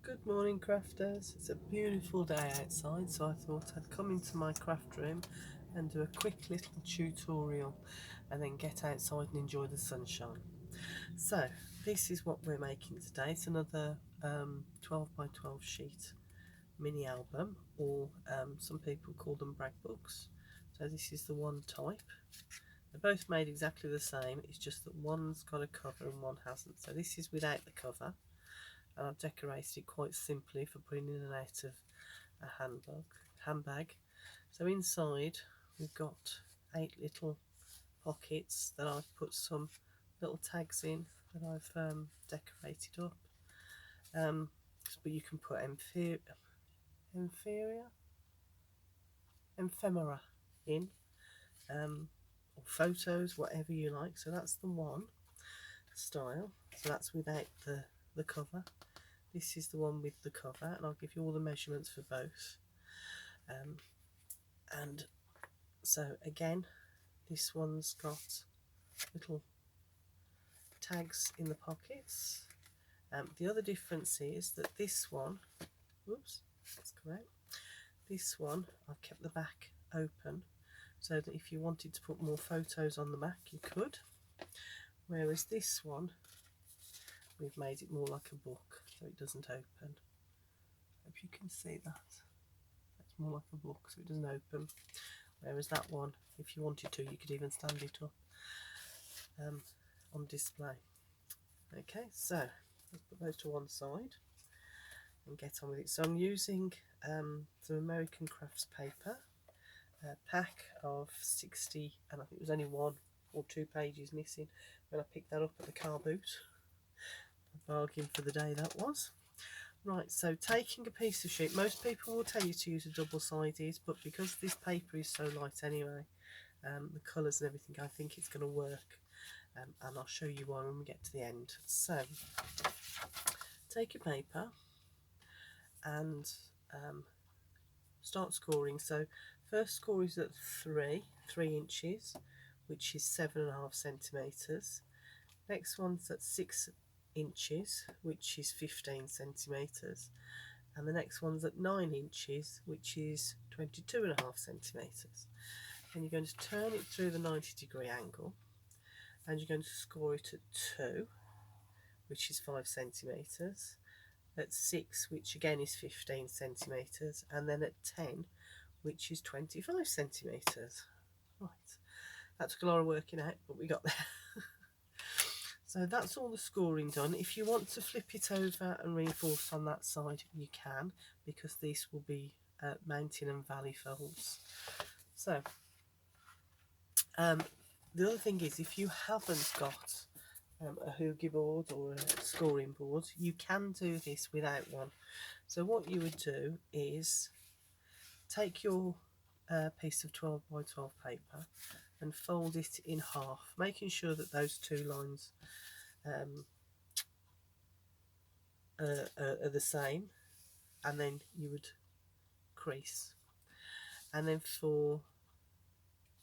Good morning, crafters. It's a beautiful day outside, so I thought I'd come into my craft room and do a quick little tutorial and then get outside and enjoy the sunshine. So this is what we're making today. It's another 12 by 12 sheet mini album, or some people call them brag books. So this is the one type. They're both made exactly the same, it's just that one's got a cover and one hasn't. So this is without the cover, and I've decorated it quite simply for putting in and out of a handbag. So inside we've got 8 little pockets that I've put some little tags in that I've decorated up. But you can put ephemera in, or photos, whatever you like. So that's the one style. So that's without the cover. This is the one with the cover, and I'll give you all the measurements for both. And so again, this one's got little tags in the pockets. The other difference is that this one, whoops, let's come out. This one, I've kept the back open so that if you wanted to put more photos on the back, you could. Whereas this one, we've made it more like a book, so it doesn't open. Hope you can see that. It's more like a book, so it doesn't open. Whereas that one, if you wanted to, you could even stand it up on display. Okay, so let's put those to one side and get on with it. So I'm using some American Crafts paper, a pack of 60, and I think there was only 1 or 2 pages missing when I picked that up at the car boot. A bargain for the day that was. Right, so taking a piece of sheet, most people will tell you to use a double-sided, but because this paper is so light anyway, the colours and everything, I think it's going to work, and I'll show you why when we get to the end. So take your paper and start scoring. So first score is at 3 inches, which is 7.5 centimetres. Next one's at 6 inches, which is 15 centimetres, and the next one's at 9 inches, which is 22.5 centimetres. And you're going to turn it through the 90-degree angle, and you're going to score it at 2, which is 5 centimetres, at 6, which again is 15 centimetres, and then at 10, which is 25 centimetres. Right, that took a lot of working out, but we got there. So that's all the scoring done. If you want to flip it over and reinforce on that side, you can, because these will be mountain and valley folds. So the other thing is, if you haven't got a hoogie board or a scoring board, you can do this without one. So what you would do is take your piece of 12 by 12 paper and fold it in half, making sure that those 2 lines are the same, and then you would crease. And then for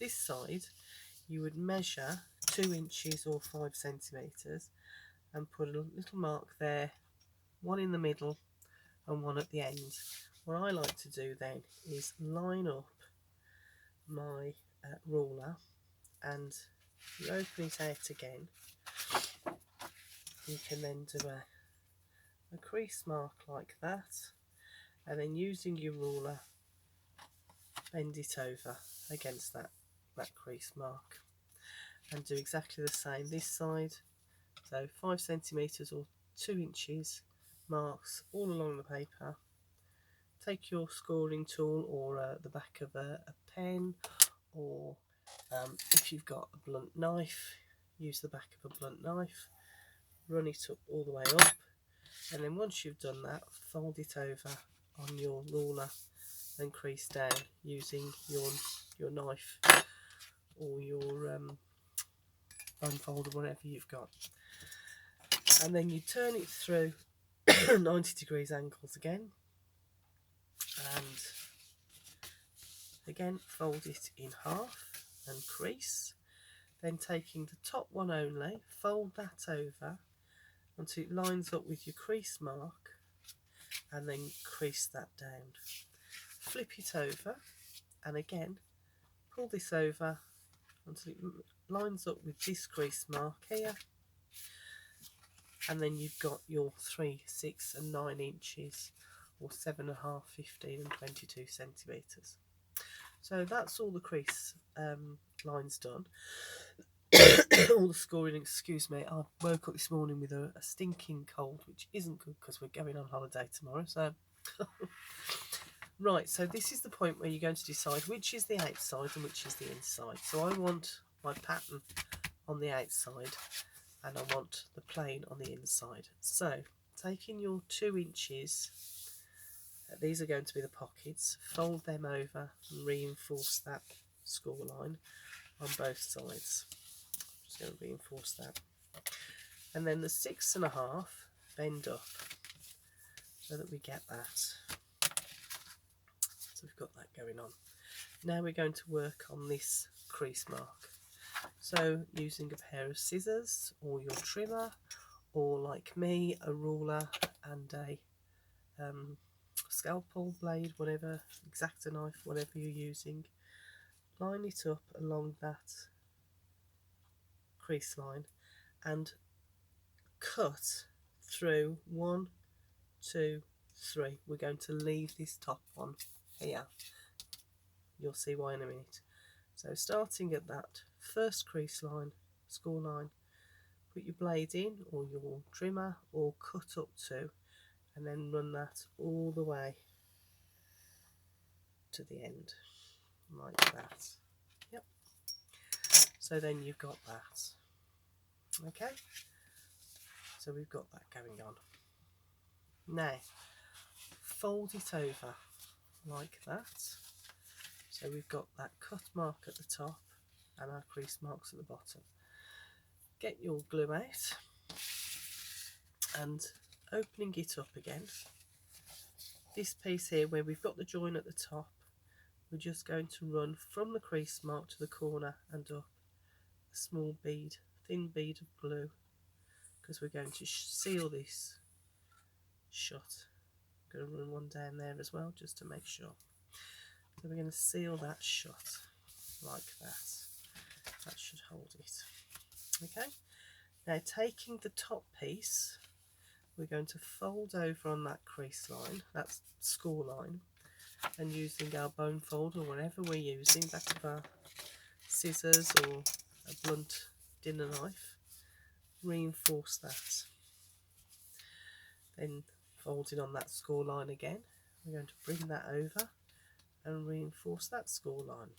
this side, you would measure 2 inches or 5 centimetres and put a little mark there, 1 in the middle and 1 at the end. What I like to do then is line up my ruler, and you open it out again. You can then do a crease mark like that, and then using your ruler, bend it over against that crease mark, and do exactly the same this side. So 5 centimetres or 2 inches marks all along the paper. Take your scoring tool or the back of a pen, or if you've got a blunt knife, use the back of a blunt knife, run it up all the way up, and then once you've done that, fold it over on your ruler and crease down using your knife or your bone folder, whatever you've got. And then you turn it through 90 degrees angles again, and again fold it in half and crease. Then taking the top one only, fold that over until it lines up with your crease mark, and then crease that down. Flip it over, and again pull this over until it lines up with this crease mark here, and then you've got your 3, 6 and 9 inches, or 7.5, 15 and 22 centimetres. So that's all the crease lines done. All the scoring, excuse me, I woke up this morning with a stinking cold, which isn't good because we're going on holiday tomorrow. So right, so this is the point where you're going to decide which is the outside and which is the inside. So I want my pattern on the outside and I want the plain on the inside. So taking your 2 inches, these are going to be the pockets, fold them over and reinforce that score line on both sides. Just going to reinforce that. And then the 6.5 bend up so that we get that. So we've got that going on. Now we're going to work on this crease mark. So using a pair of scissors or your trimmer, or like me, a ruler and a scalpel blade, whatever, X-Acto knife, whatever you're using, line it up along that crease line and cut through 1, 2, 3. We're going to leave this top one here. You'll see why in a minute. So starting at that first crease line, score line, put your blade in or your trimmer or cut up to, and then run that all the way to the end like that. Yep. So then you've got that. Okay, so we've got that going on. Now fold it over like that. So we've got that cut mark at the top and our crease marks at the bottom. Get your glue out and opening it up again. This piece here where we've got the join at the top, we're just going to run from the crease mark to the corner and up a small bead, thin bead of glue, because we're going to seal this shut. I'm going to run one down there as well just to make sure. So we're going to seal that shut like that. That should hold it. Okay. Now taking the top piece, we're going to fold over on that crease line, that score line, and using our bone fold or whatever we're using, back of our scissors or a blunt dinner knife, reinforce that. Then folding on that score line again, we're going to bring that over and reinforce that score line.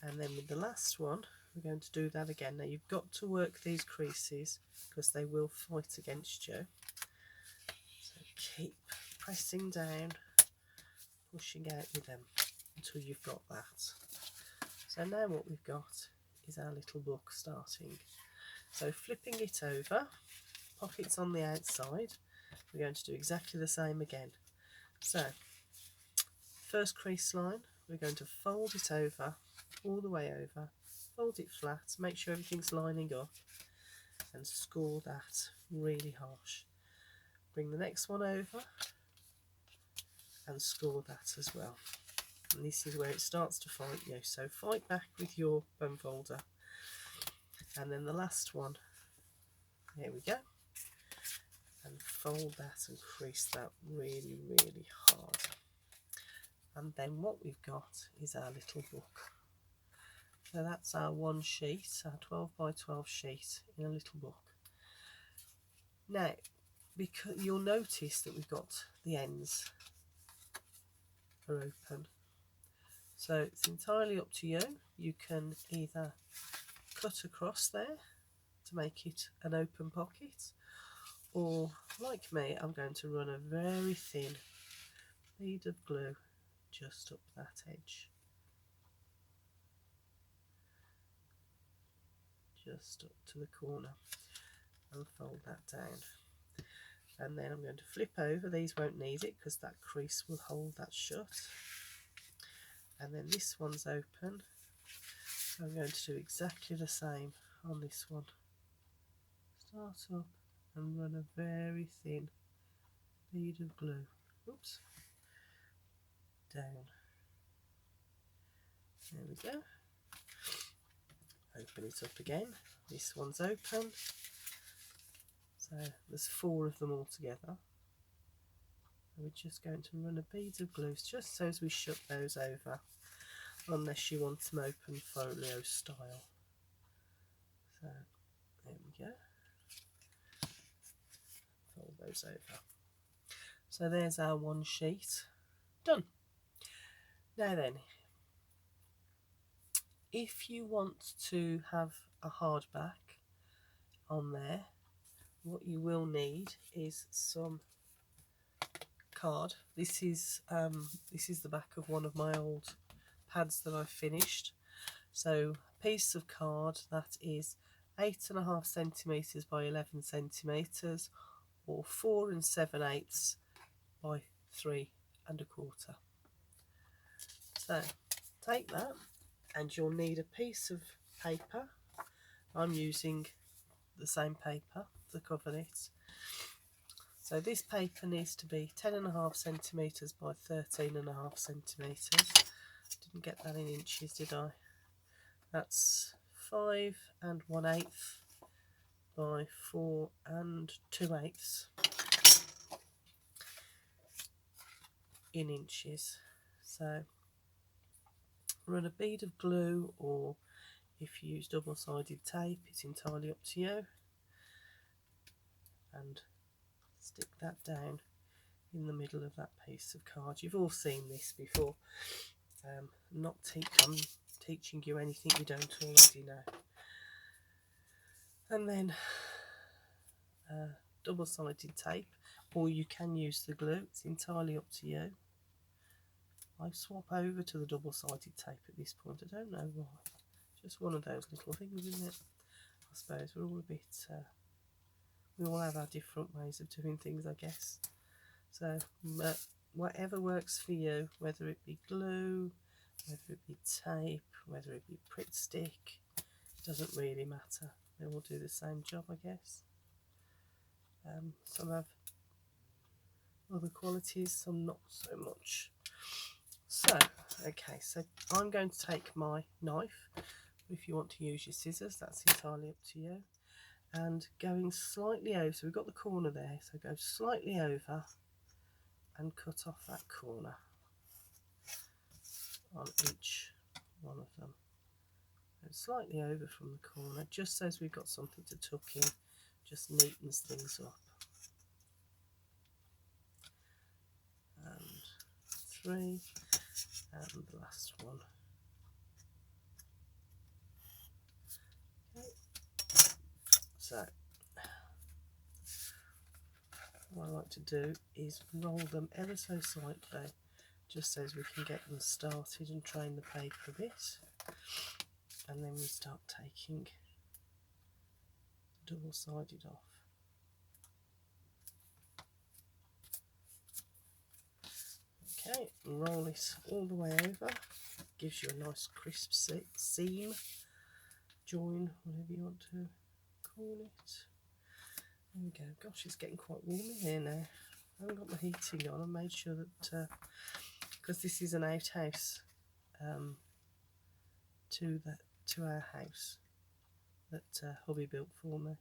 And then with the last one, we're going to do that again. Now you've got to work these creases because they will fight against you. So keep pressing down, pushing out with them until you've got that. So now what we've got is our little book starting. So flipping it over, pockets on the outside, we're going to do exactly the same again. So first crease line, we're going to fold it over, all the way over, fold it flat, make sure everything's lining up and score that really harsh. Bring the next one over and score that as well. And this is where it starts to fight you, so fight back with your bone folder. And then the last one, here we go, and fold that and crease that really, really hard. And then what we've got is our little book. So that's our one sheet, our 12 by 12 sheet in a little book. Now, because you'll notice that we've got the ends are open. So it's entirely up to you. You can either cut across there to make it an open pocket, or like me, I'm going to run a very thin bead of glue just up that edge. Just up to the corner and fold that down. And then I'm going to flip over. These won't need it because that crease will hold that shut. And then this one's open. So I'm going to do exactly the same on this one. Start up and run a very thin bead of glue. Oops. Down. There we go. Open it up again. This one's open. So there's 4 of them all together. We're just going to run a bead of glue just so as we shut those over, unless you want them open folio style. So there we go. Fold those over. So there's our one sheet done. Now then, if you want to have a hardback on there, what you will need is some card. This is the back of one of my old pads that I finished. So a piece of card that is 8.5 centimeters by 11 centimeters, or 4 7/8 by 3 1/4. So take that, and you'll need a piece of paper. I'm using the same paper to cover it. So this paper needs to be 10.5 centimeters by 13.5 centimeters. Didn't get that in inches, did I? That's 5 1/8 by 4 2/8 in inches. So run a bead of glue, or if you use double-sided tape, it's entirely up to you, and stick that down in the middle of that piece of card. You've all seen this before. I'm teaching you anything you don't already know. And then double-sided tape, or you can use the glue, it's entirely up to you. I swap over to the double-sided tape at this point, I don't know why. Just one of those little things, isn't it? I suppose we're all a bit, we all have our different ways of doing things, I guess. So whatever works for you, whether it be glue, whether it be tape, whether it be Pritt stick, doesn't really matter. They all do the same job, I guess. Some have other qualities, some not so much. So, okay, so I'm going to take my knife. If you want to use your scissors, that's entirely up to you. And going slightly over, so we've got the corner there, so go slightly over and cut off that corner on each one of them. Go slightly over from the corner, just so as we've got something to tuck in, just neatens things up. And 3, and the last one. Okay. So what I like to do is roll them ever so slightly, just so as we can get them started and train the paper a bit, and then we start taking double-sided off. Okay, roll it all the way over, gives you a nice crisp seam, join, whatever you want to call it. There we go. Gosh, it's getting quite warm in here now. I haven't got my heating on. I made sure that, because this is an outhouse to our house that hubby built for me,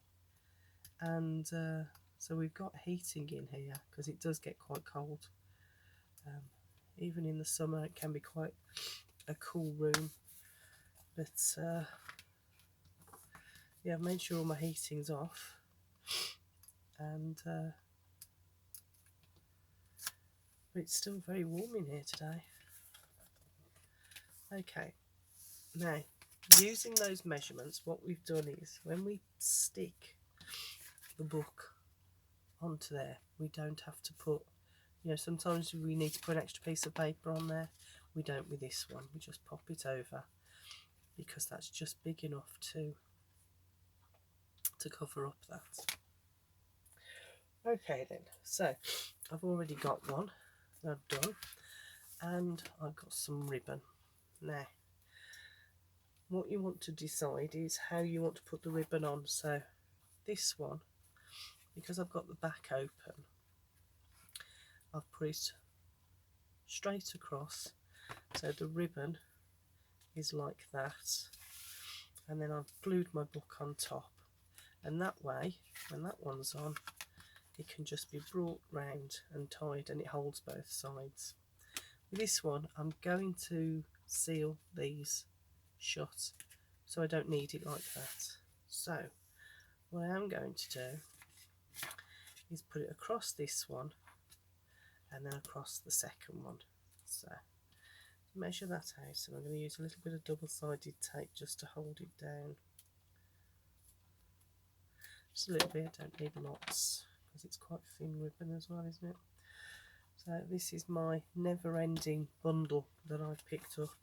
and so we've got heating in here because it does get quite cold. Even in the summer it can be quite a cool room, but yeah, I've made sure my heating's off, and but it's still very warm in here today. Okay, now using those measurements, what we've done is when we stick the book onto there, we don't have to put, you know, sometimes we need to put an extra piece of paper on there. We don't with this one, we just pop it over, because that's just big enough to cover up that. Okay then, so I've already got one that I've done, and I've got some ribbon. Now what you want to decide is how you want to put the ribbon on. So this one, because I've got the back open, I've put it straight across, so the ribbon is like that, and then I've glued my book on top, and that way when that one's on it can just be brought round and tied, and it holds both sides. With this one I'm going to seal these shut, so I don't need it like that. So what I am going to do is put it across this one and then across the second one. So measure that out, and I'm going to use a little bit of double-sided tape just to hold it down. Just a little bit, don't need lots because it's quite thin ribbon as well, isn't it? So this is my never-ending bundle that I've picked up.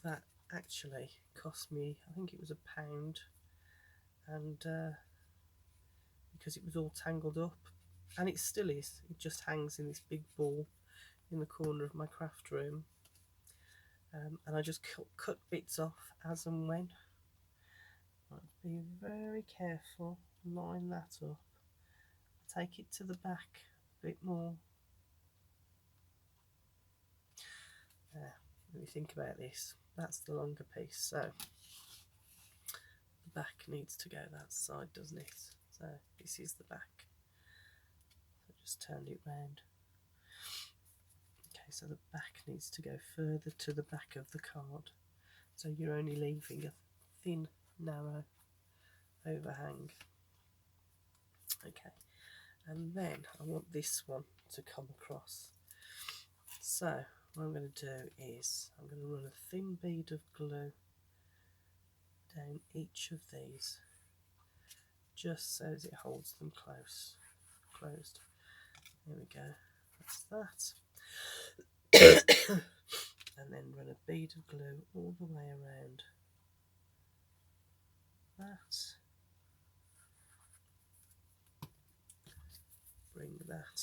That actually cost me, I think it was £1, and because it was all tangled up, and it still is, it just hangs in this big ball in the corner of my craft room, and I just cut bits off as and when. Be very careful, line that up, take it to the back a bit more. Let me think about this. That's the longer piece, so the back needs to go that side, doesn't it? So this is the back. So just turned it round. Okay, so the back needs to go further to the back of the card, so you're only leaving a thin, narrow overhang. Okay, and then I want this one to come across. So what I'm going to do is I'm going to run a thin bead of glue down each of these, just so as it holds them closed. There we go, that's that. And then run a bead of glue all the way around that. Bring that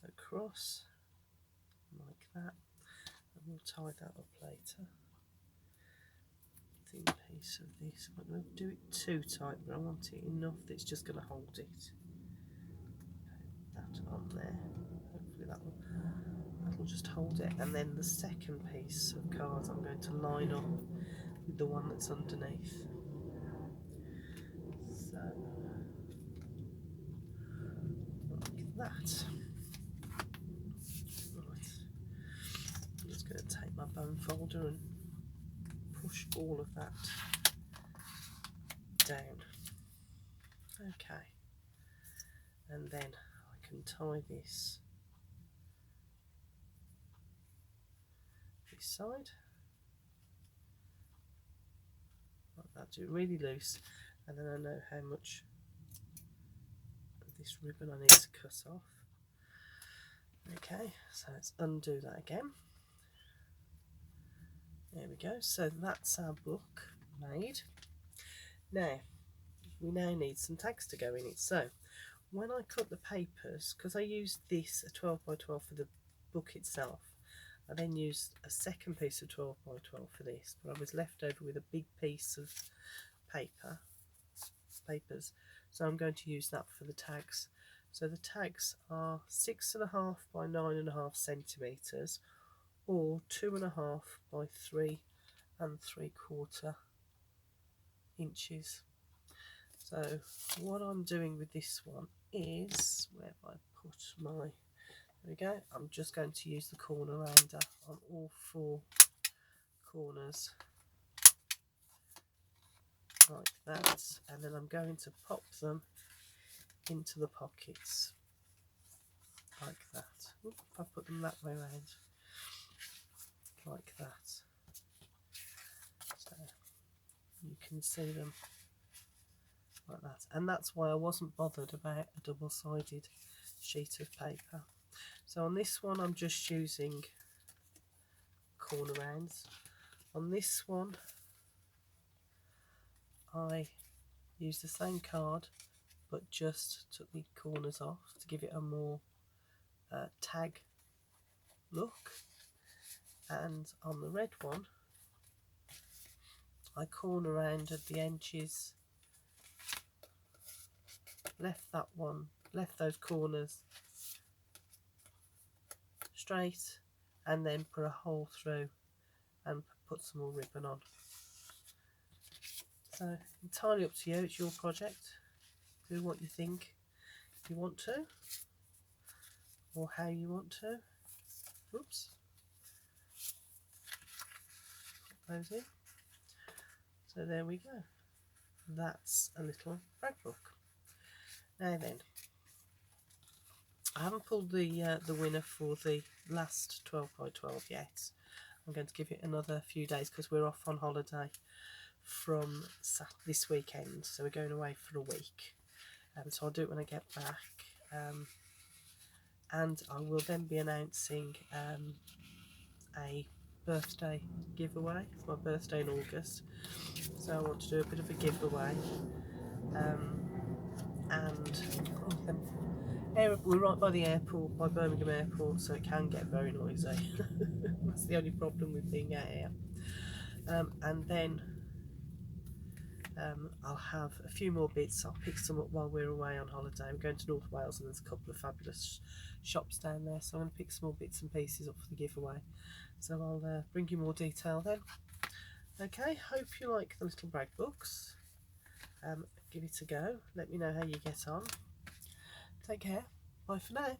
across like that, and we'll tie that up later. Thin piece of this. I'm not going to do it too tight, but I want it enough that it's just going to hold it. Put that on there. Hopefully that'll just hold it. And then the second piece of cards I'm going to line up with the one that's underneath. So like that. Right. I'm just going to take my bone folder and push all of that down. Okay, and then I can tie this side like that, do it really loose, and then I know how much of this ribbon I need to cut off. Okay, so let's undo that again. There we go, so that's our book made. Now we need some tags to go in it. So when I cut the papers, because I used this a 12 by 12 for the book itself, I then used a second piece of 12 by 12 for this, but I was left over with a big piece of papers, so I'm going to use that for the tags. So the tags are 6.5 by 9.5 centimetres, or 2.5 by 3 3/4 inches. So what I'm doing with this one is, where have I put my, there we go, I'm just going to use the corner rounder on all 4 corners like that, and then I'm going to pop them into the pockets like that. If I put them that way around, like that, so you can see them like that. And that's why I wasn't bothered about a double-sided sheet of paper. So on this one I'm just using corner rounds. On this one I used the same card but just took the corners off to give it a more tag look. And on the red one I corner rounded the edges, left those corners straight and then put a hole through and put some more ribbon on. So entirely up to you, it's your project. Do what you think you want to, or how you want to. Oops. Put those in. So there we go. That's a little brag book. Now then, I haven't pulled the winner for the last 12 by 12 yet. I'm going to give it another few days because we're off on holiday from this weekend, so we're going away for a week. So I'll do it when I get back, and I will then be announcing a birthday giveaway. It's my birthday in August, so I want to do a bit of a giveaway. We're right by the airport, by Birmingham Airport, so it can get very noisy. That's the only problem with being out here. And then I'll have a few more bits. I'll pick some up while we're away on holiday. We're going to North Wales and there's a couple of fabulous shops down there, so I'm going to pick some more bits and pieces up for the giveaway. So I'll bring you more detail then. Okay, hope you like the little brag books. Give it a go. Let me know how you get on. Take care. Bye for now.